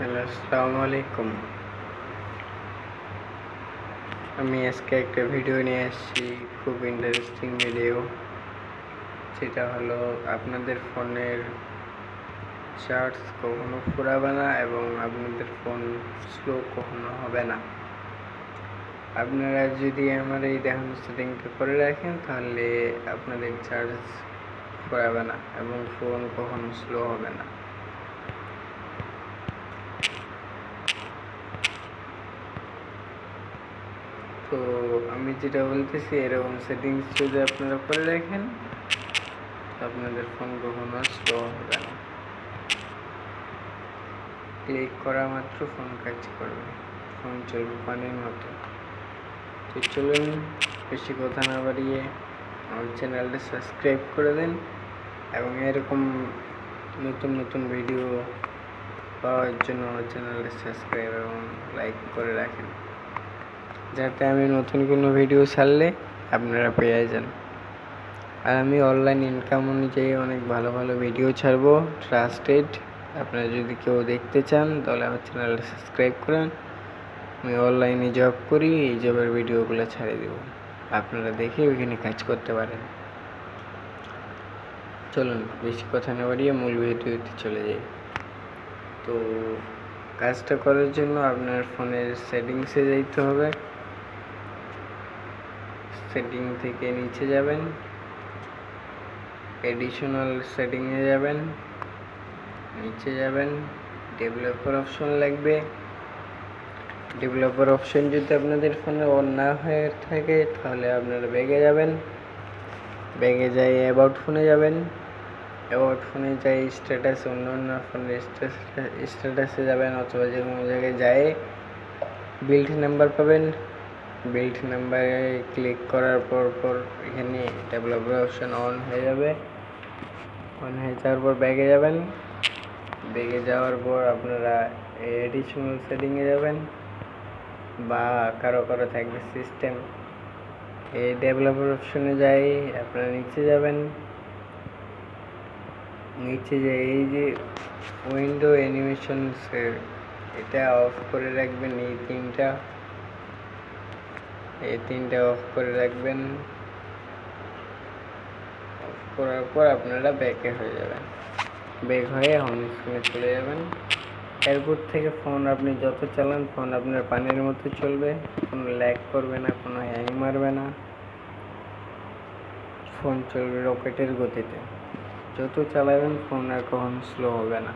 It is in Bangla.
হ্যালো, আসসালামু আলাইকুম। আমি আজকে একটা ভিডিও নিয়ে আসছি, খুব ইন্টারেস্টিং ভিডিও। যেটা হলো আপনাদের ফোনের চার্জ কখনো ফুরাবে না এবং আপনাদের ফোন স্লো কখনো হবে না। আপনারা যদি আমার এই দেখানো সেটিংটা করে রাখেন তাহলে আপনাদের চার্জ ফুরাবে না এবং ফোন কখনো স্লো হবে না। তো আমি যেটা বলতেছি, এরকম সেটিংস যদি আপনারা করে রাখেন আপনাদের ফোন কখনো স্লো হবে না। ক্লিক করা মাত্র ফোন কাজ করবে, ফোন চলবে পানির মতো। তো চলুন বেশি কথা না বাড়িয়ে আমার চ্যানেলটা সাবস্ক্রাইব করে দিন এবং এরকম নতুন নতুন ভিডিও পাওয়ার জন্য আমার চ্যানেলটা সাবস্ক্রাইব এবং লাইক করে রাখেন, যাতে আমি নতুন কোনো ভিডিও ছাড়লে আপনারা পেয়ে যান। আর আমি অনলাইন ইনকাম অনুযায়ী অনেক ভালো ভালো ভিডিও ছাড়বো, ট্রাস্টেড। আপনারা যদি কেউ দেখতে চান তাহলে আমার চ্যানেলটা সাবস্ক্রাইব করেন। আমি অনলাইনে জব করি, এই জবের ভিডিওগুলো ছাড়িয়ে দেবো, আপনারা দেখে ওইখানে কাজ করতে পারেন। চলুন বেশি কথা না বাড়িয়ে মূল ভিডিওতে চলে যাই। তো কাজটা করার জন্য আপনার ফোনের সেটিংসে যাইতে হবে। সেটিং থেকে নিচে যাবেন, এডিশনাল সেটিংয়ে যাবেন, নিচে যাবেন, ডেভেলপার অপশন লাগবে। ডেভেলপার অপশন যদি আপনাদের ফোনে অন না হয়ে থাকে তাহলে আপনারা ব্যাগে যাবেন, ব্যাগে যাই অ্যাবাউট ফোনে যাবেন, অ্যাবাউট ফোনে যাই স্ট্যাটাস, অন্য অন্য ফোনের স্ট্যাটাসে যাবেন, অথবা যে কোনো জায়গায় যায় বিল্ড নাম্বার পাবেন। বিল্ড নাম্বারে ক্লিক করার পর এখানে ডেভেলপার অপশন অন হয়ে যাবে। অন হয়ে যাওয়ার পর ব্যাগে যাবেন, ব্যাগে যাওয়ার পর আপনারা এডিশনাল সেটিংয়ে যাবেন, বা কারো থাকবে সিস্টেম, এই ডেভেলপার অপশনে যাই আপনারা নিচে যাবেন। নিচে যে এই যে উইন্ডো অ্যানিমেশন, এটা অফ করে রাখবেন। এই তিনটা অফ করে রাখবেন। অফ করার পর আপনারা ব্যাকে হয়ে যাবেন, ব্যাক হয়ে হোম স্ক্রিনে চলে যাবেন। এরপর থেকে ফোন আপনি যত চালান ফোন আপনার পানির মতো চলবে, কোনো ল্যাগ করবে না, কোনো হ্যাং মারবে না, ফোন চলবে রকেটের গতিতে। যত চালাবেন ফোন আর কখনো স্লো হবে না।